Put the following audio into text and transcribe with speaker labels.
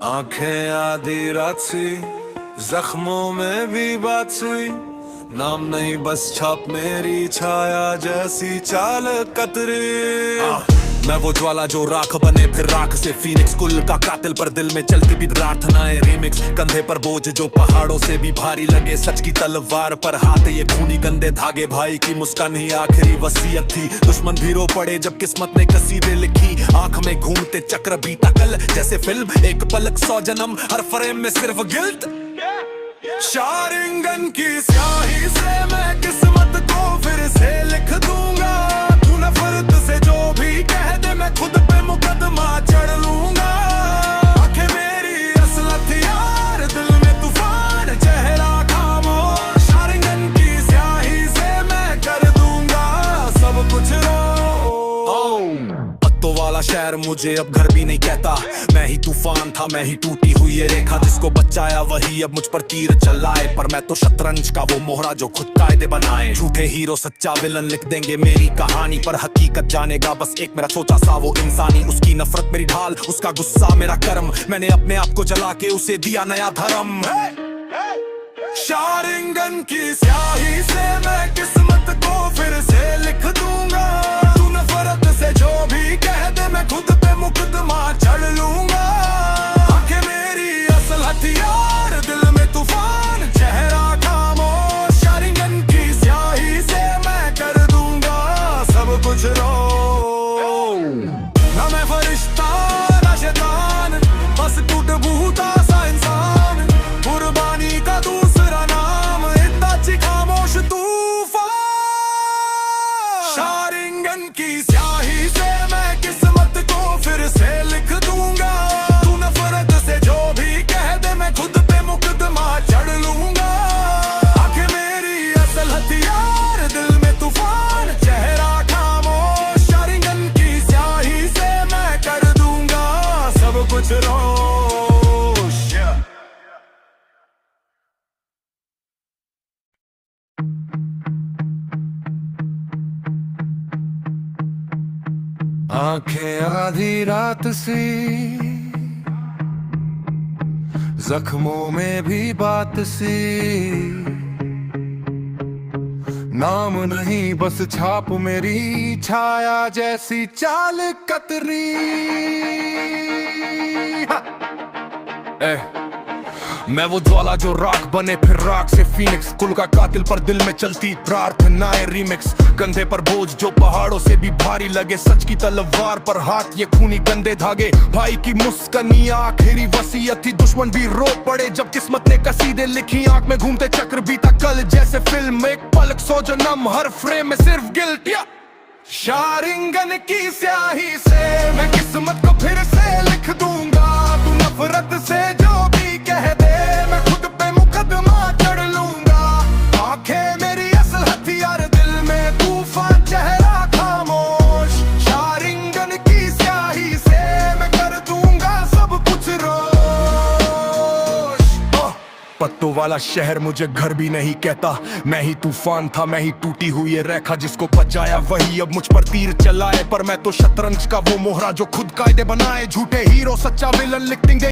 Speaker 1: आंखें आधी रात सी, जख्मों में भी बात सी, नाम नहीं बस छाप मेरी छाया जैसी चाल कतरी। मैं वो ज्वाला जो राख बने फिर राख से फीनिक्स, कुल का कातिल पर दिल में चलती भी प्रार्थनाएं रिमिक्स। कंधे पर बोझ जो पहाड़ों से भी भारी लगे, सच की तलवार पर हाथ ये खूनी गंदे धागे। भाई की मुस्कान ही आखिरी वसीयत थी, दुश्मन भी रो पड़े जब किस्मत ने कसीदे लिखी। आंख में घूमते चक्र बीता कल जैसे फिल्म, एक पलक 100 जन्म, हर फ्रेम में सिर्फ गिल्ट। शारिंगन की स्याही से मैं किस्मत को फिर से लिख दूंगा। तू नफरत से जो भी कह दे मैं खुद पे मुकदमा चढ़ लूंगा। आंखें मेरी असल हथियार, दिल में तूफान, चेहरा खामोश। शारिंगन की स्याही से मैं कर दूंगा सब कुछ पत्तों वाला शहर मुझे अब घर भी नहीं कहता। मैं ही तूफान था, मैं ही टूटी हुई ये रेखा, जिसको बचाया वही अब मुझ पर तीर चलाए। पर मैं तो शतरंज का वो मोहरा जो खुद कायदे बनाए। झूठे हीरो सच्चा विलन लिख देंगे मेरी कहानी, पर हकीकत जानेगा बस एक मेरा छोटा सा वो इंसानी। उसकी नफरत मेरी ढाल, उसका गुस्सा मेरा कर्म, मैंने अपने आप को जला के उसे दिया नया धर्म। शारिंगन की स्याही से मैं किस्मत को फिर से लिख दूंगा। तू नफरत से जो भी कह दे मैं खुद पे मुकदमा चढ़ लूंगा। आंखें मेरी असल हथियार, दिल में तूफान, चेहरा खामोश। शारिंगन की स्याही से मैं कर दूंगा सब कुछ ना मैं फरिश्ता ना शैतान, बस टूट बूटा सा इंसान। कुर्बानी का दूसरा नाम, इत्ताची खामोश तूफान। शारिंगन की स्याही से मैं किस्मत को फिर से लिख दूंगा। तू नफरत से जो भी कह दे मैं खुद पे मुकदमा चढ़ लूंगा। आंखें मेरी असल हथियार, दिल में तूफान, चेहरा खामोश। शारिंगन की स्याही से मैं कर दूंगा सब कुछ आंखें आधी रात सी, जख्मों में भी बात सी, नाम नहीं बस छाप मेरी छाया जैसी चाल कतरी। मैं वो ज्वाला जो राख बने फिर राख से फीनिक्स, कुल का कातिल पर दिल में चलती प्रार्थनाएं रिमिक्स। कंधे पर बोझ जो पहाड़ों से भी भारी लगे, सच की तलवार पर हाथ ये खूनी गंदे धागे। भाई की मुस्कानी आखिरी वसीयत थी, दुश्मन भी रो पड़े जब किस्मत ने कसीदे लिखी। आंख में घूमते चक्र बीता कल जैसे फिल्म, एक पलक 100 जन्म, हर फ्रेम में सिर्फ गिल्ट। शारिंगन की स्याही से मैं किस्मत को फिर से लिख दूंगा। तू नफरत से जो भी कह दे मैं खुद पे मुकदमा चढ़ लूंगा। आंखें मेरी असल हथियार, दिल में तूफान, चेहरा खामोश। शारिंगन की स्याही से मैं कर दूंगा सब कुछ पत्तों वाला शहर मुझे घर भी नहीं कहता। मैं ही तूफान था, मैं ही टूटी हुई ये रेखा, जिसको बचाया वही अब मुझ पर तीर चलाए। पर मैं तो शतरंज का वो मोहरा जो खुद कायदे बनाए। झूठे हीरो सच्चा विलन लिख देंगे